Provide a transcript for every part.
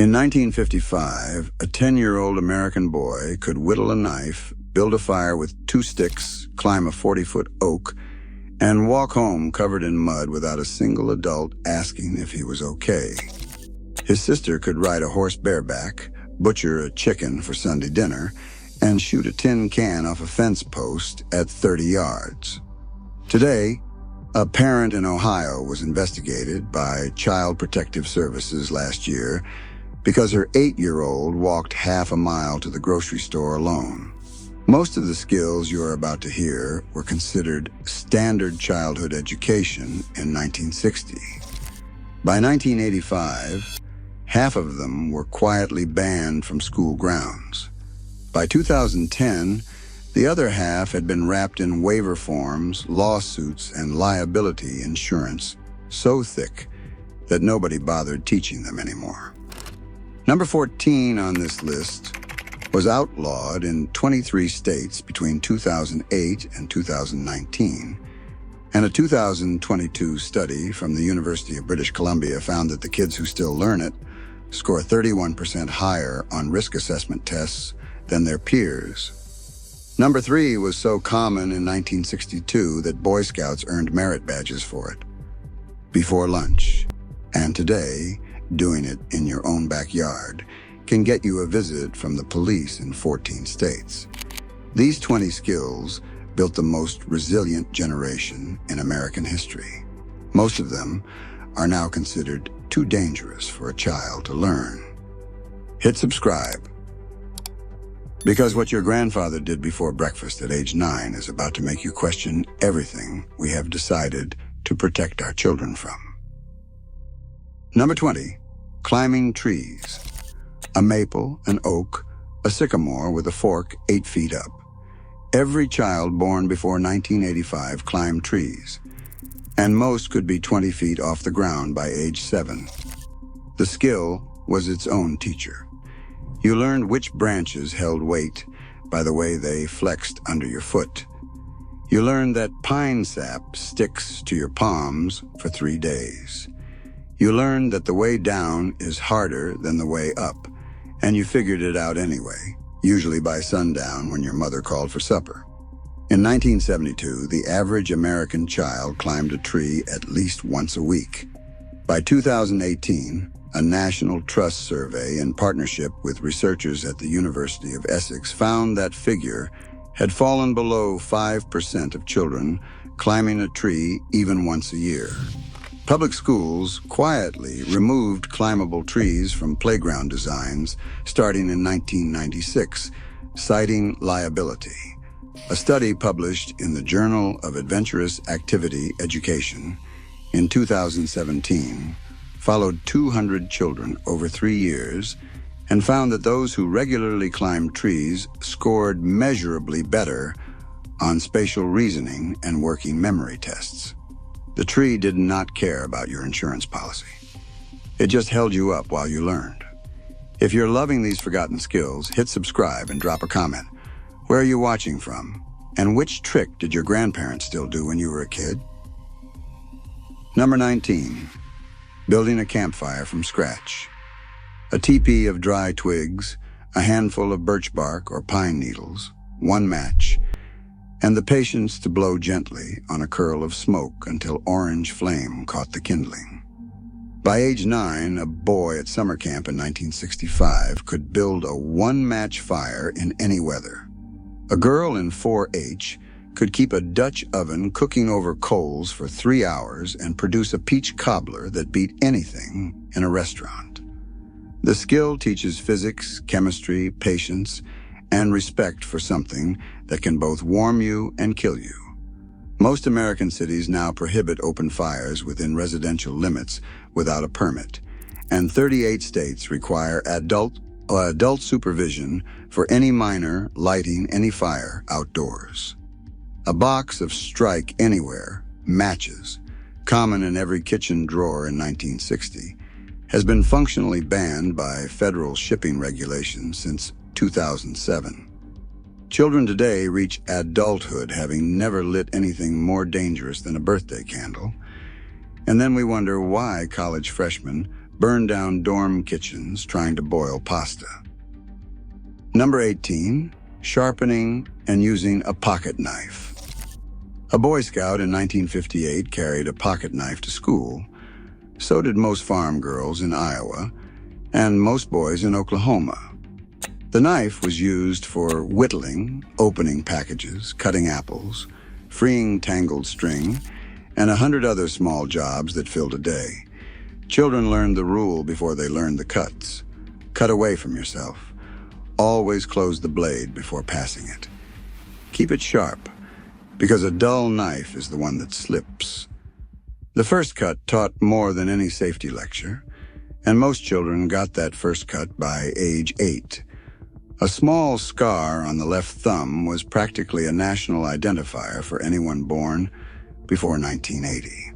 In 1955, a 10-year-old American boy could whittle a knife, build a fire with 2 sticks, climb a 40-foot oak, and walk home covered in mud without a single adult asking if he was okay. His sister could ride a horse bareback, butcher a chicken for Sunday dinner, and shoot a tin can off a fence post at 30 yards. Today, a parent in Ohio was investigated by Child Protective Services last year because her 8-year-old walked half a mile to the grocery store alone. Most of the skills you are about to hear were considered standard childhood education in 1960. By 1985, half of them were quietly banned from school grounds. By 2010, the other half had been wrapped in waiver forms, lawsuits, and liability insurance so thick that nobody bothered teaching them anymore. Number 14 on this list was outlawed in 23 states between 2008 and 2019, and a 2022 study from the University of British Columbia found that the kids who still learn it score 31% higher on risk assessment tests than their peers. Number 3 was so common in 1962 that Boy Scouts earned merit badges for it. Before lunch, and today, doing it in your own backyard can get you a visit from the police in 14 states. These 20 skills built the most resilient generation in American history. Most of them are now considered too dangerous for a child to learn. Hit subscribe, because what your grandfather did before breakfast at age 9 is about to make you question everything we have decided to protect our children from. Number 20, climbing trees. A maple, an oak, a sycamore with a fork 8 feet up. Every child born before 1985 climbed trees, and most could be 20 feet off the ground by age 7. The skill was its own teacher. You learned which branches held weight by the way they flexed under your foot. You learned that pine sap sticks to your palms for 3 days. You learned that the way down is harder than the way up, and you figured it out anyway, usually by sundown when your mother called for supper. In 1972, the average American child climbed a tree at least once a week. By 2018, a National Trust survey in partnership with researchers at the University of Essex found that figure had fallen below 5% of children climbing a tree even once a year. Public schools quietly removed climbable trees from playground designs starting in 1996, citing liability. A study published in the Journal of Adventurous Activity Education in 2017 followed 200 children over 3 years and found that those who regularly climbed trees scored measurably better on spatial reasoning and working memory tests. The tree did not care about your insurance policy. It just held you up while you learned. If you're loving these forgotten skills, hit subscribe and drop a comment. Where are you watching from? And which trick did your grandparents still do when you were a kid? Number 19, building a campfire from scratch. A teepee of dry twigs, a handful of birch bark or pine needles, 1 match, and the patience to blow gently on a curl of smoke until orange flame caught the kindling. By age 9, a boy at summer camp in 1965 could build a 1-match fire in any weather. A girl in 4-H could keep a Dutch oven cooking over coals for 3 hours and produce a peach cobbler that beat anything in a restaurant. The skill teaches physics, chemistry, patience, and respect for something that can both warm you and kill you. Most American cities now prohibit open fires within residential limits without a permit, and 38 states require adult supervision for any minor lighting any fire outdoors. A box of Strike Anywhere matches, common in every kitchen drawer in 1960, has been functionally banned by federal shipping regulations since 2007. Children today reach adulthood having never lit anything more dangerous than a birthday candle, and then we wonder why college freshmen burned down dorm kitchens trying to boil pasta. Number 18, sharpening and using a pocket knife. A Boy Scout in 1958 carried a pocket knife to school. So did most farm girls in Iowa and most boys in Oklahoma. The knife was used for whittling, opening packages, cutting apples, freeing tangled string, and 100 other small jobs that filled a day. Children learned the rule before they learned the cuts. Cut away from yourself. Always close the blade before passing it. Keep it sharp, because a dull knife is the one that slips. The first cut taught more than any safety lecture, and most children got that first cut by age 8. A small scar on the left thumb was practically a national identifier for anyone born before 1980.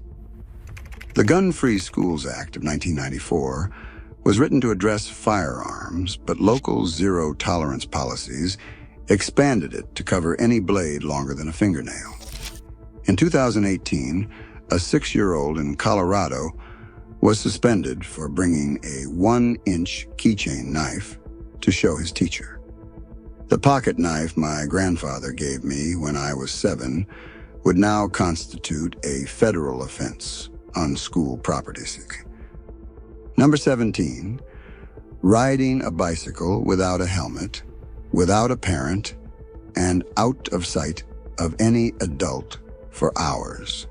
The Gun-Free Schools Act of 1994 was written to address firearms, but local zero-tolerance policies expanded it to cover any blade longer than a fingernail. In 2018, a 6-year-old in Colorado was suspended for bringing a 1-inch keychain knife to show his teacher. The pocket knife my grandfather gave me when I was 7 would now constitute a federal offense on school property. Number 17, riding a bicycle without a helmet, without a parent, and out of sight of any adult for hours.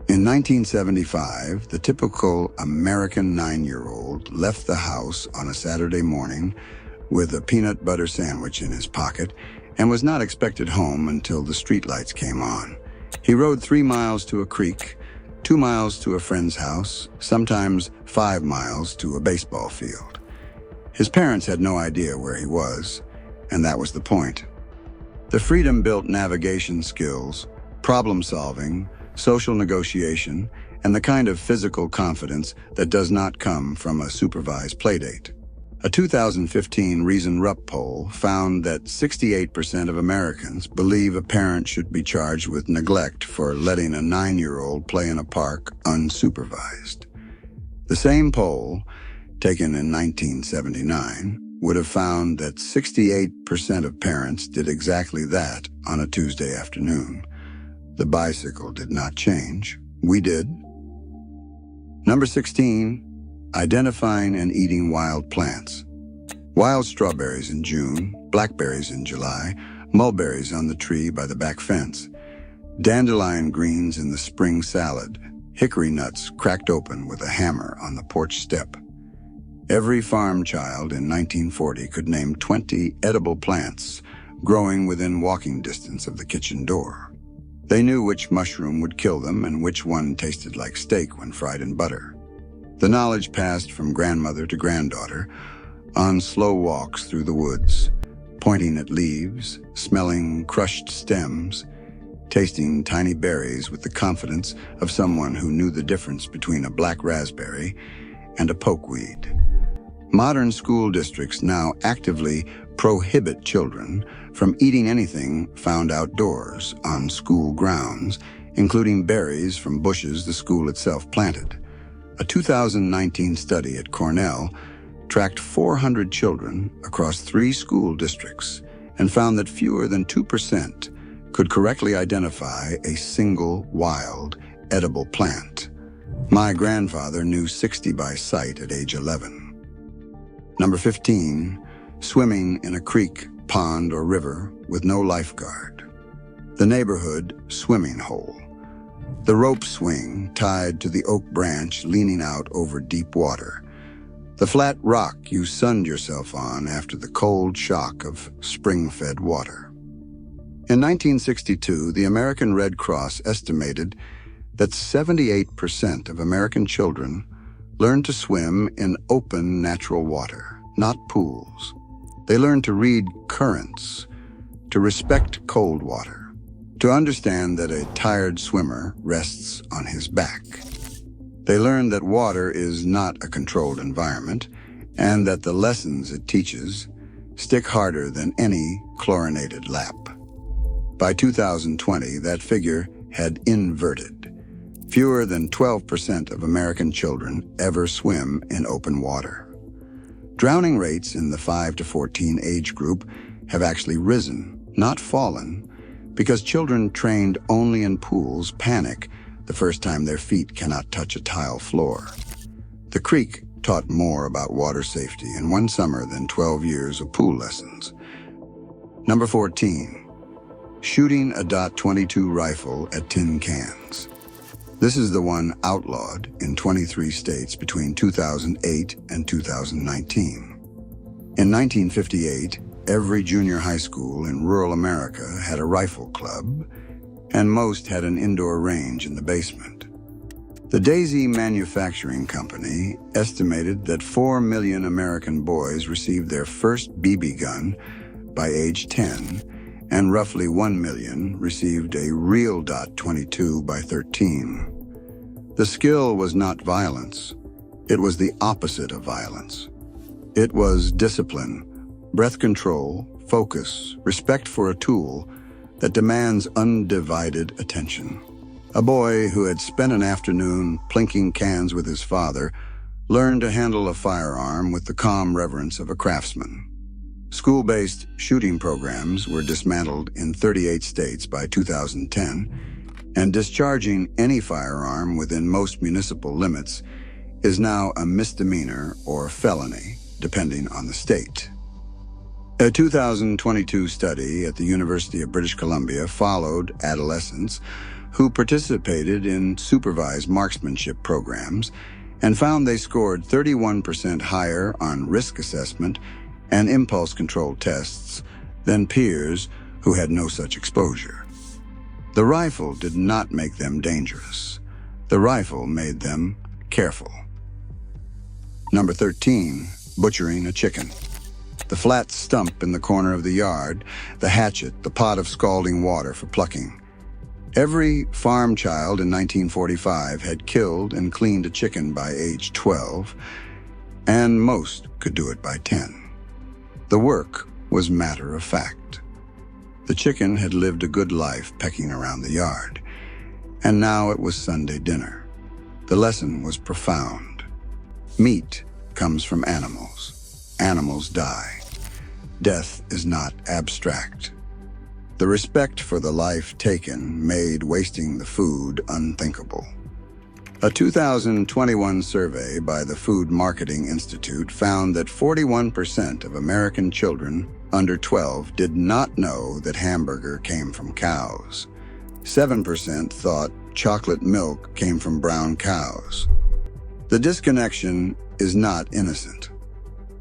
In 1975, the typical American 9-year-old left the house on a Saturday morning with a peanut butter sandwich in his pocket and was not expected home until the streetlights came on. He rode 3 miles to a creek, 2 miles to a friend's house, sometimes 5 miles to a baseball field. His parents had no idea where he was, and that was the point. The freedom built navigation skills, problem solving, social negotiation, and the kind of physical confidence that does not come from a supervised playdate. A 2015 Reason Rupp poll found that 68% of Americans believe a parent should be charged with neglect for letting a 9-year-old play in a park unsupervised. The same poll, taken in 1979, would have found that 68% of parents did exactly that on a Tuesday afternoon. The bicycle did not change. We did. Number 16, identifying and eating wild plants. Wild strawberries in June, blackberries in July, mulberries on the tree by the back fence, dandelion greens in the spring salad, hickory nuts cracked open with a hammer on the porch step. Every farm child in 1940 could name 20 edible plants growing within walking distance of the kitchen door. They knew which mushroom would kill them and which one tasted like steak when fried in butter. The knowledge passed from grandmother to granddaughter on slow walks through the woods, pointing at leaves, smelling crushed stems, tasting tiny berries with the confidence of someone who knew the difference between a black raspberry and a pokeweed. Modern school districts now actively prohibit children from eating anything found outdoors on school grounds, including berries from bushes the school itself planted. A 2019 study at Cornell tracked 400 children across 3 school districts and found that fewer than 2% could correctly identify a single wild, edible plant. My grandfather knew 60 by sight at age 11. Number 15, swimming in a creek, pond, or river with no lifeguard. The neighborhood swimming hole. The rope swing tied to the oak branch leaning out over deep water. The flat rock you sunned yourself on after the cold shock of spring-fed water. In 1962, the American Red Cross estimated that 78% of American children learned to swim in open natural water, not pools. They learned to read currents, to respect cold water, to understand that a tired swimmer rests on his back. They learned that water is not a controlled environment and that the lessons it teaches stick harder than any chlorinated lap. By 2020, that figure had inverted. Fewer than 12% of American children ever swim in open water. Drowning rates in the 5 to 14 age group have actually risen, not fallen, because children trained only in pools panic the first time their feet cannot touch a tile floor. The creek taught more about water safety in one summer than 12 years of pool lessons. Number 14, shooting a .22 rifle at tin cans. This is the one outlawed in 23 states between 2008 and 2019. In 1958, every junior high school in rural America had a rifle club, and most had an indoor range in the basement. The Daisy Manufacturing Company estimated that 4 million American boys received their first BB gun by age 10, and roughly 1 million received a real .22 by 13. The skill was not violence. It was the opposite of violence. It was discipline, breath control, focus, respect for a tool that demands undivided attention. A boy who had spent an afternoon plinking cans with his father learned to handle a firearm with the calm reverence of a craftsman. School-based shooting programs were dismantled in 38 states by 2010, and discharging any firearm within most municipal limits is now a misdemeanor or felony, depending on the state. A 2022 study at the University of British Columbia followed adolescents who participated in supervised marksmanship programs and found they scored 31% higher on risk assessment and impulse control tests than peers who had no such exposure. The rifle did not make them dangerous. The rifle made them careful. Number 13, butchering a chicken. The flat stump in the corner of the yard, the hatchet, the pot of scalding water for plucking. Every farm child in 1945 had killed and cleaned a chicken by age 12, and most could do it by 10. The work was matter of fact. The chicken had lived a good life pecking around the yard, and now it was Sunday dinner. The lesson was profound. Meat comes from animals. Animals die. Death is not abstract. The respect for the life taken made wasting the food unthinkable. A 2021 survey by the Food Marketing Institute found that 41% of American children under 12 did not know that hamburger came from cows. 7% thought chocolate milk came from brown cows. The disconnection is not innocent.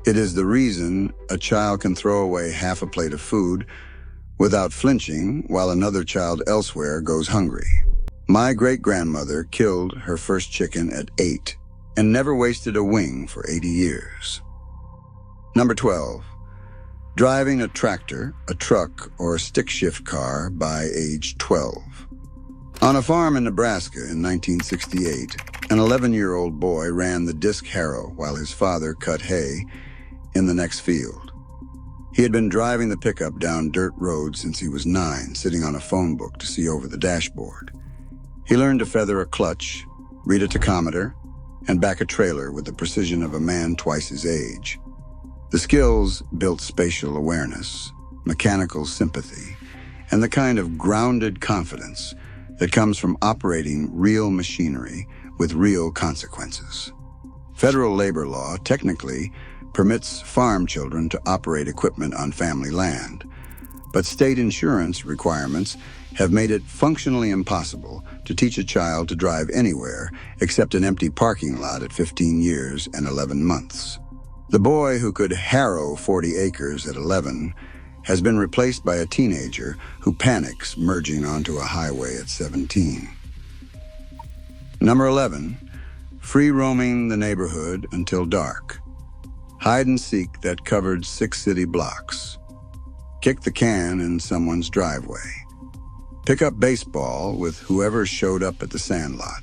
It is the reason a child can throw away half a plate of food without flinching while another child elsewhere goes hungry. My great-grandmother killed her first chicken at 8 and never wasted a wing for 80 years. Number 12, driving a tractor, a truck, or a stick-shift car by age 12. On a farm in Nebraska in 1968, an 11-year-old boy ran the disc harrow while his father cut hay in the next field. He had been driving the pickup down dirt roads since he was 9, sitting on a phone book to see over the dashboard. He learned to feather a clutch, read a tachometer, and back a trailer with the precision of a man twice his age. The skills built spatial awareness, mechanical sympathy, and the kind of grounded confidence that comes from operating real machinery with real consequences. Federal labor law technically permits farm children to operate equipment on family land, but state insurance requirements have made it functionally impossible to teach a child to drive anywhere except an empty parking lot at 15 years and 11 months. The boy who could harrow 40 acres at 11 has been replaced by a teenager who panics merging onto a highway at 17. Number 11, free roaming the neighborhood until dark. Hide and seek that covered 6 city blocks. Kick the can in someone's driveway. Pick up baseball with whoever showed up at the sandlot.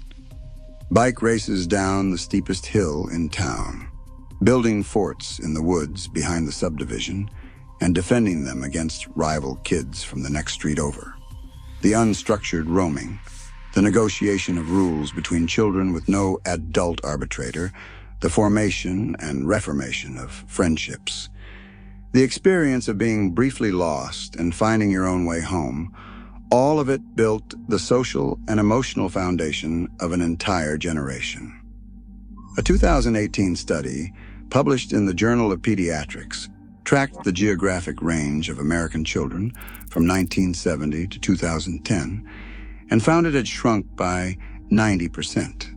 Bike races down the steepest hill in town. Building forts in the woods behind the subdivision and defending them against rival kids from the next street over. The unstructured roaming, the negotiation of rules between children with no adult arbitrator, the formation and reformation of friendships. The experience of being briefly lost and finding your own way home, all of it built the social and emotional foundation of an entire generation. A 2018 study, published in the Journal of Pediatrics, tracked the geographic range of American children from 1970 to 2010 and found it had shrunk by 90%.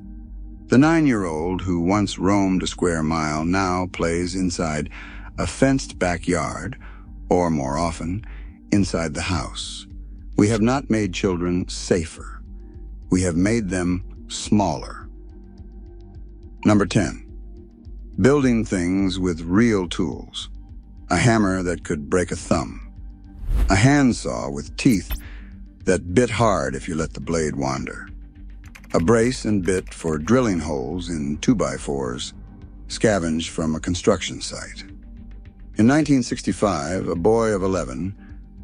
The 9-year-old who once roamed a square mile now plays inside a fenced backyard, or more often, inside the house. We have not made children safer. We have made them smaller. Number 10. Building things with real tools. A hammer that could break a thumb. A handsaw with teeth that bit hard if you let the blade wander. A brace and bit for drilling holes in 2x4s, scavenged from a construction site. In 1965, a boy of 11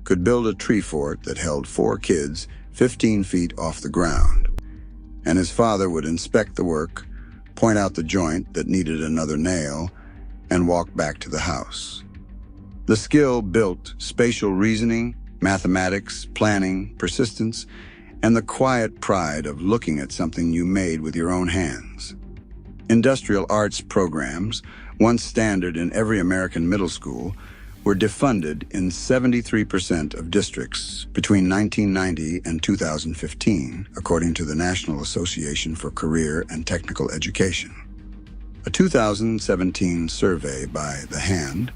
could build a tree fort that held 4 kids 15 feet off the ground, and his father would inspect the work, point out the joint that needed another nail, and walk back to the house. The skill built spatial reasoning, mathematics, planning, persistence, and the quiet pride of looking at something you made with your own hands. Industrial arts programs, once standard in every American middle school, were defunded in 73% of districts between 1990 and 2015, according to the National Association for Career and Technical Education. A 2017 survey by The Hand,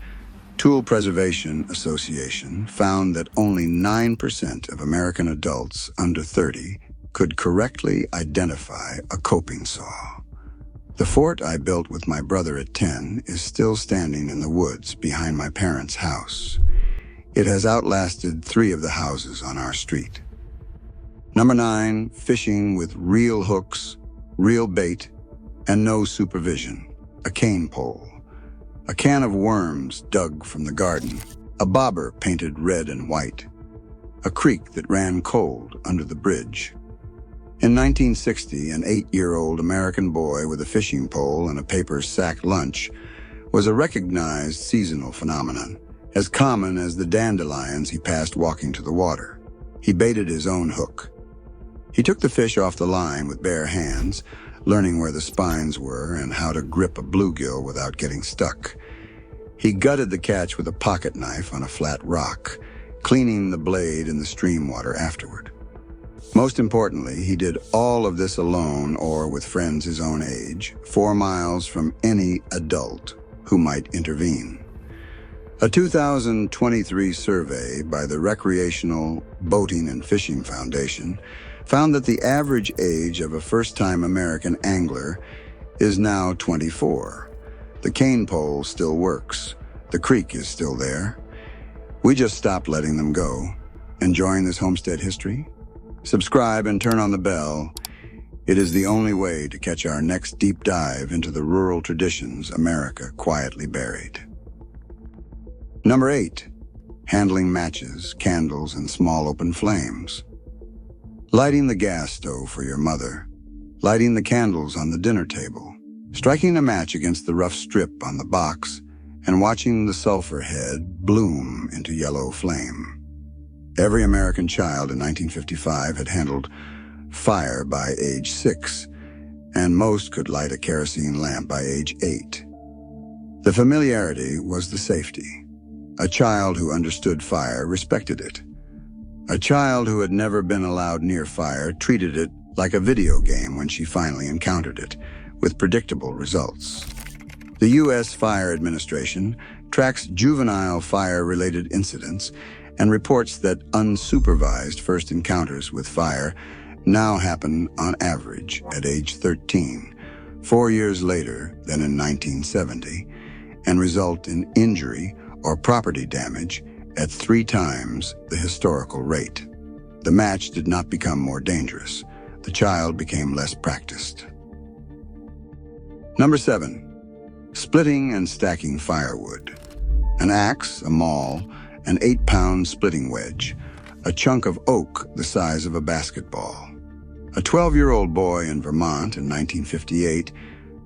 Tool Preservation Association, found that only 9% of American adults under 30 could correctly identify a coping saw. The fort I built with my brother at 10 is still standing in the woods behind my parents' house. It has outlasted 3 of the houses on our street. Number 9, fishing with real hooks, real bait, and no supervision. A cane pole. A can of worms dug from the garden. A bobber painted red and white. A creek that ran cold under the bridge. In 1960, an 8-year-old American boy with a fishing pole and a paper sack lunch was a recognized seasonal phenomenon, as common as the dandelions he passed walking to the water. He baited his own hook. He took the fish off the line with bare hands, learning where the spines were and how to grip a bluegill without getting stuck. He gutted the catch with a pocket knife on a flat rock, cleaning the blade in the stream water afterward. Most importantly, he did all of this alone or with friends his own age, 4 miles from any adult who might intervene. A 2023 survey by the Recreational Boating and Fishing Foundation found that the average age of a first-time American angler is now 24. The cane pole still works. The creek is still there. We just stopped letting them go. Enjoying this homestead history? Subscribe and turn on the bell. It is the only way to catch our next deep dive into the rural traditions America quietly buried. Number 8, handling matches, candles, and small open flames. Lighting the gas stove for your mother. Lighting the candles on the dinner table. Striking a match against the rough strip on the box and watching the sulfur head bloom into yellow flame. Every American child in 1955 had handled fire by age 6, and most could light a kerosene lamp by age 8. The familiarity was the safety. A child who understood fire respected it. A child who had never been allowed near fire treated it like a video game when she finally encountered it, with predictable results. The U.S. Fire Administration tracks juvenile fire-related incidents and reports that unsupervised first encounters with fire now happen on average at age 13, 4 years later than in 1970, and result in injury or property damage at 3 times the historical rate. The match did not become more dangerous. The child became less practiced. Number 7, splitting and stacking firewood. An axe, a maul, an 8-pound splitting wedge, a chunk of oak the size of a basketball, A 12-year-old boy in Vermont in 1958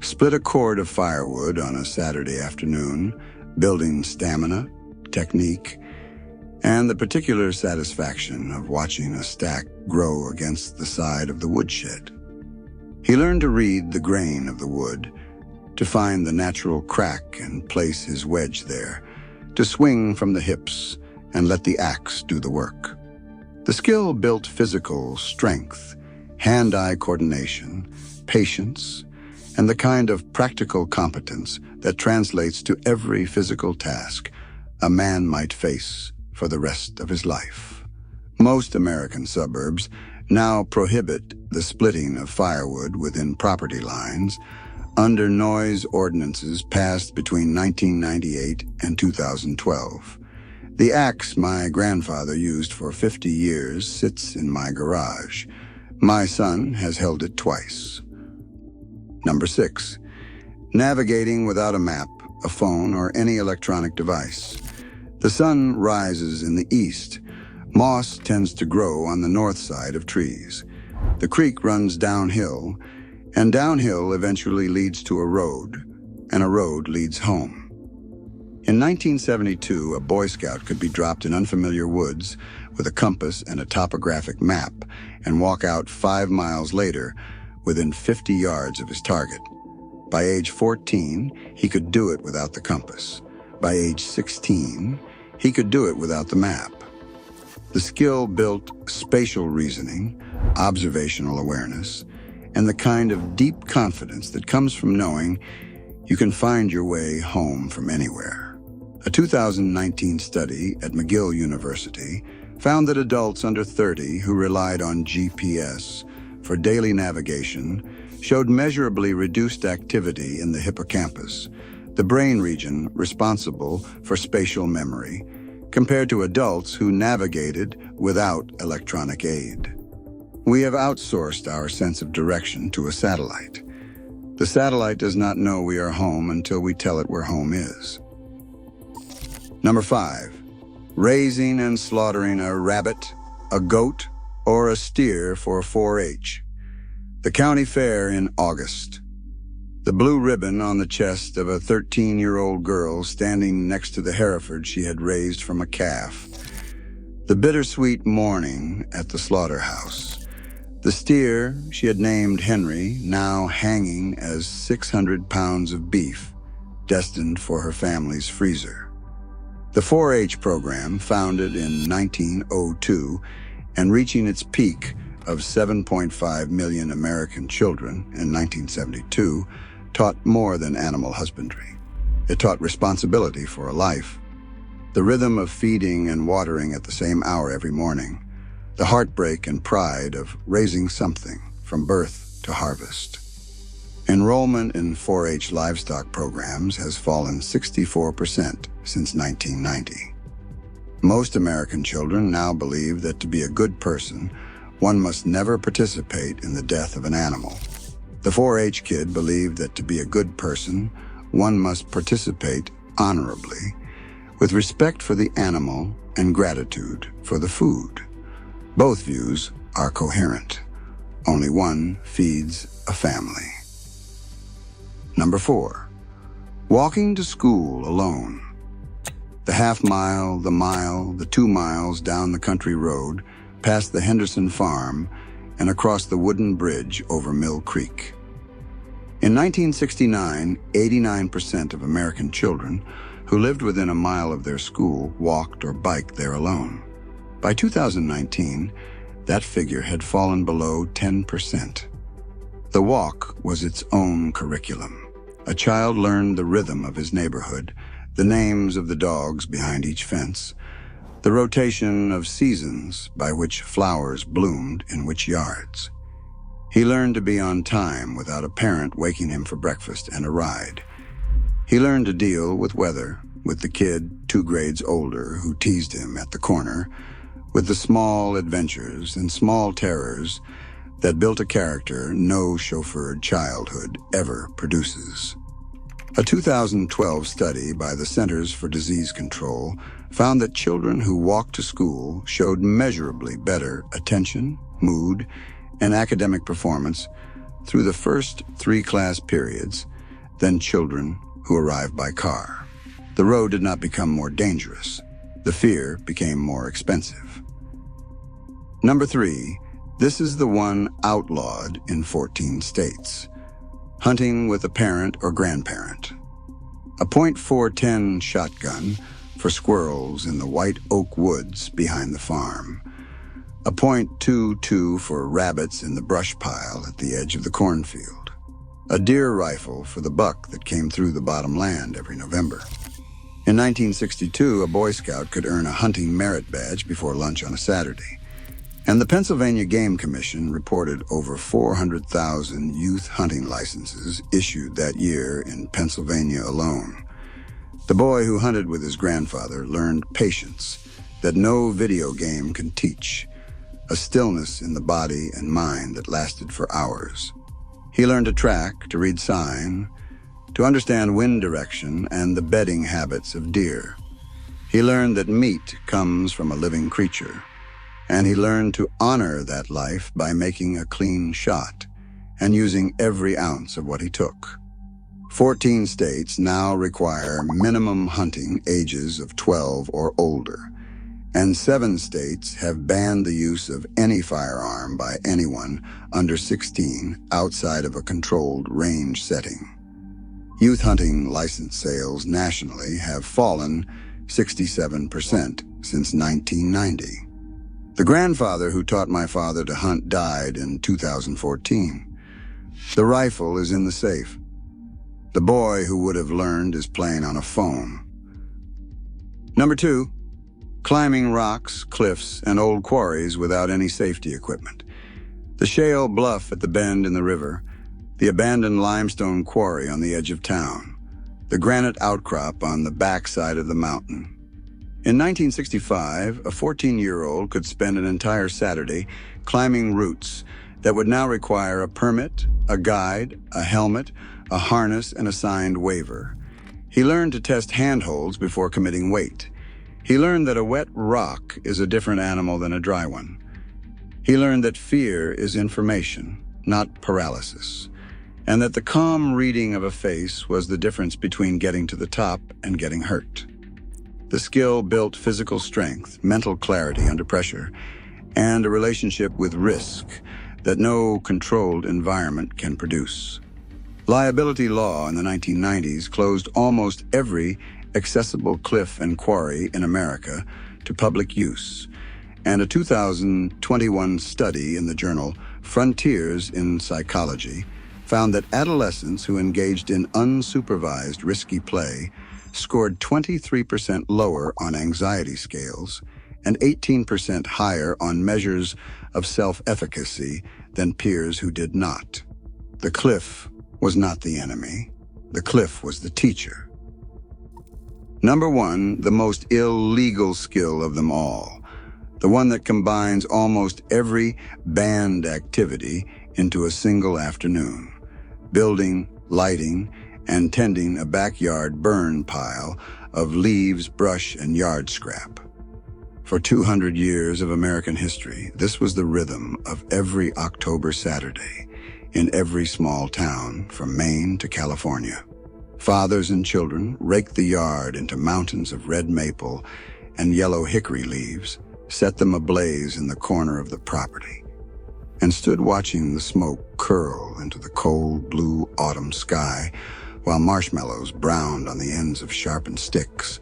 split a cord of firewood on a Saturday afternoon, building stamina, technique, and the particular satisfaction of watching a stack grow against the side of the woodshed. He learned to read the grain of the wood, to find the natural crack and place his wedge there, to swing from the hips and let the axe do the work. The skill built physical strength, hand-eye coordination, patience, and the kind of practical competence that translates to every physical task a man might face for the rest of his life. Most American suburbs now prohibit the splitting of firewood within property lines under noise ordinances passed between 1998 and 2012. The axe my grandfather used for 50 years sits in my garage. My son has held it twice. Number 6, navigating without a map, a phone, or any electronic device. The sun rises in the east. Moss tends to grow on the north side of trees. The creek runs downhill, and downhill eventually leads to a road, and a road leads home. In 1972, a Boy Scout could be dropped in unfamiliar woods with a compass and a topographic map and walk out 5 miles later within 50 yards of his target. By age 14, he could do it without the compass. By age 16, he could do it without the map. The skill built spatial reasoning, observational awareness, and the kind of deep confidence that comes from knowing you can find your way home from anywhere. A 2019 study at McGill University found that adults under 30 who relied on GPS for daily navigation showed measurably reduced activity in the hippocampus, the brain region responsible for spatial memory, compared to adults who navigated without electronic aid. We have outsourced our sense of direction to a satellite. The satellite does not know we are home until we tell it where home is. Number 5, raising and slaughtering a rabbit, a goat, or a steer for 4-H. The county fair in August. The blue ribbon on the chest of a 13-year-old girl standing next to the Hereford she had raised from a calf. The bittersweet morning at the slaughterhouse. The steer she had named Henry, now hanging as 600 pounds of beef, destined for her family's freezer. The 4-H program, founded in 1902 and reaching its peak of 7.5 million American children in 1972, taught more than animal husbandry. It taught responsibility for a life, the rhythm of feeding and watering at the same hour every morning, the heartbreak and pride of raising something from birth to harvest. Enrollment in 4-H livestock programs has fallen 64% since 1990. Most American children now believe that to be a good person, one must never participate in the death of an animal. The 4-H kid believed that to be a good person, one must participate honorably, with respect for the animal and gratitude for the food. Both views are coherent. Only one feeds a family. Number 4, walking to school alone. The half mile, the mile, the 2 miles down the country road, past the Henderson farm, and across the wooden bridge over Mill Creek. In 1969, 89% of American children who lived within a mile of their school walked or biked there alone. By 2019, that figure had fallen below 10%. The walk was its own curriculum. A child learned the rhythm of his neighborhood, the names of the dogs behind each fence, the rotation of seasons by which flowers bloomed in which yards. He learned to be on time without a parent waking him for breakfast and a ride. He learned to deal with weather, with the kid 2 grades older who teased him at the corner, with the small adventures and small terrors that built a character no chauffeured childhood ever produces. A 2012 study by the Centers for Disease Control found that children who walked to school showed measurably better attention, mood, and academic performance through the first 3 class periods than children who arrived by car. The road did not become more dangerous. The fear became more expensive. Number 3, this is the one outlawed in 14 states. Hunting with a parent or grandparent. A .410 shotgun for squirrels in the white oak woods behind the farm. A .22 for rabbits in the brush pile at the edge of the cornfield. A deer rifle for the buck that came through the bottom land every November. In 1962, a Boy Scout could earn a hunting merit badge before lunch on a Saturday. And the Pennsylvania Game Commission reported over 400,000 youth hunting licenses issued that year in Pennsylvania alone. The boy who hunted with his grandfather learned patience that no video game can teach, a stillness in the body and mind that lasted for hours. He learned to track, to read sign, to understand wind direction and the bedding habits of deer. He learned that meat comes from a living creature. And he learned to honor that life by making a clean shot and using every ounce of what he took. 14 states now require minimum hunting ages of 12 or older, and 7 states have banned the use of any firearm by anyone under 16 outside of a controlled range setting. Youth hunting license sales nationally have fallen 67% since 1990. The grandfather who taught my father to hunt died in 2014. The rifle is in the safe. The boy who would have learned is playing on a phone. Number 2, climbing rocks, cliffs, and old quarries without any safety equipment. The shale bluff at the bend in the river, the abandoned limestone quarry on the edge of town, the granite outcrop on the backside of the mountain. In 1965, a 14-year-old could spend an entire Saturday climbing routes that would now require a permit, a guide, a helmet, a harness, and a signed waiver. He learned to test handholds before committing weight. He learned that a wet rock is a different animal than a dry one. He learned that fear is information, not paralysis, and that the calm reading of a face was the difference between getting to the top and getting hurt. The skill built physical strength, mental clarity under pressure, and a relationship with risk that no controlled environment can produce. Liability law in the 1990s closed almost every accessible cliff and quarry in America to public use, and a 2021 study in the journal Frontiers in Psychology found that adolescents who engaged in unsupervised risky play scored 23% lower on anxiety scales and 18% higher on measures of self-efficacy than peers who did not. The cliff was not the enemy. The cliff was the teacher. Number 1, the most illegal skill of them all, the one that combines almost every banned activity into a single afternoon: building, lighting, and tending a backyard burn pile of leaves, brush, and yard scrap. For 200 years of American history, this was the rhythm of every October Saturday in every small town from Maine to California. Fathers and children raked the yard into mountains of red maple and yellow hickory leaves, set them ablaze in the corner of the property, and stood watching the smoke curl into the cold blue autumn sky while marshmallows browned on the ends of sharpened sticks.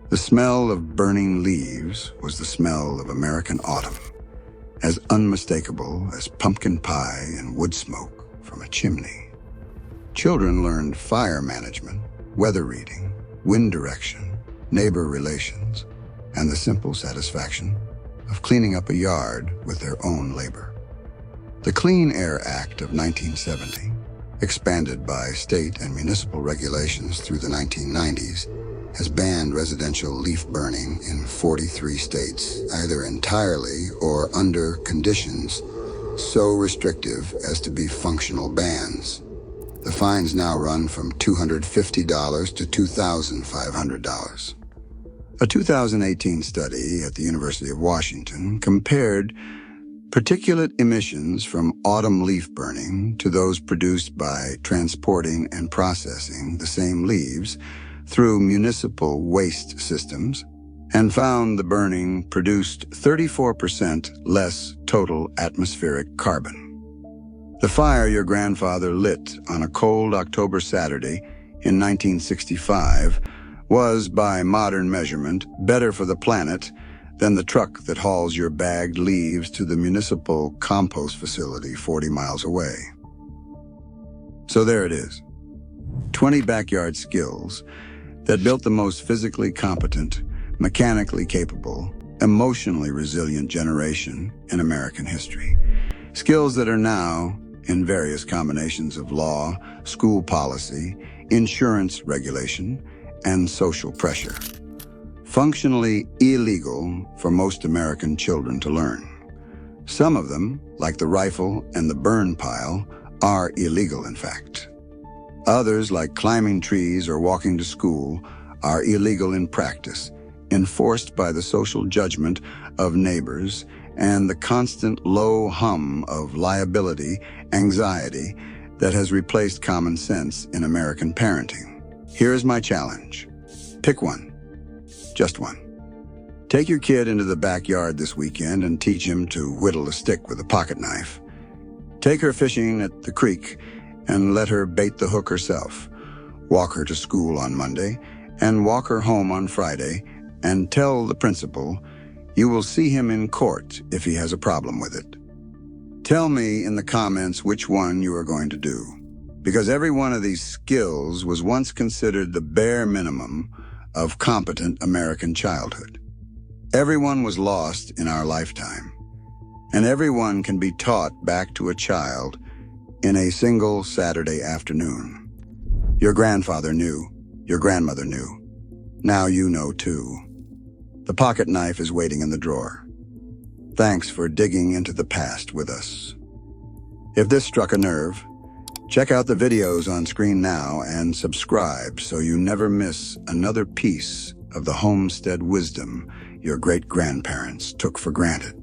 The smell of burning leaves was the smell of American autumn, as unmistakable as pumpkin pie and wood smoke from a chimney. Children learned fire management, weather reading, wind direction, neighbor relations, and the simple satisfaction of cleaning up a yard with their own labor. The Clean Air Act of 1970, expanded by state and municipal regulations through the 1990s, has banned residential leaf burning in 43 states, either entirely or under conditions so restrictive as to be functional bans. The fines now run from $250 to $2,500. A 2018 study at the University of Washington compared Particulate emissions from autumn leaf burning to those produced by transporting and processing the same leaves through municipal waste systems, and found the burning produced 34% less total atmospheric carbon. The fire your grandfather lit on a cold October Saturday in 1965 was, by modern measurement, better for the planet than the truck that hauls your bagged leaves to the municipal compost facility 40 miles away. So there it is. 20 backyard skills that built the most physically competent, mechanically capable, emotionally resilient generation in American history. Skills that are now, in various combinations of law, school policy, insurance regulation, and social pressure, functionally illegal for most American children to learn. Some of them, like the rifle and the burn pile, are illegal in fact. Others, like climbing trees or walking to school, are illegal in practice, enforced by the social judgment of neighbors and the constant low hum of liability, anxiety that has replaced common sense in American parenting. Here is my challenge. Pick one. Just one. Take your kid into the backyard this weekend and teach him to whittle a stick with a pocket knife. Take her fishing at the creek and let her bait the hook herself. Walk her to school on Monday and walk her home on Friday, and tell the principal you will see him in court if he has a problem with it. Tell me in the comments which one you are going to do, because every one of these skills was once considered the bare minimum of competent American childhood. Everyone was lost in our lifetime, and everyone can be taught back to a child in a single Saturday afternoon. Your grandfather knew, your grandmother knew. Now you know too. The pocket knife is waiting in the drawer. Thanks for digging into the past with us. If this struck a nerve, check out the videos on screen now and subscribe so you never miss another piece of the homestead wisdom your great-grandparents took for granted.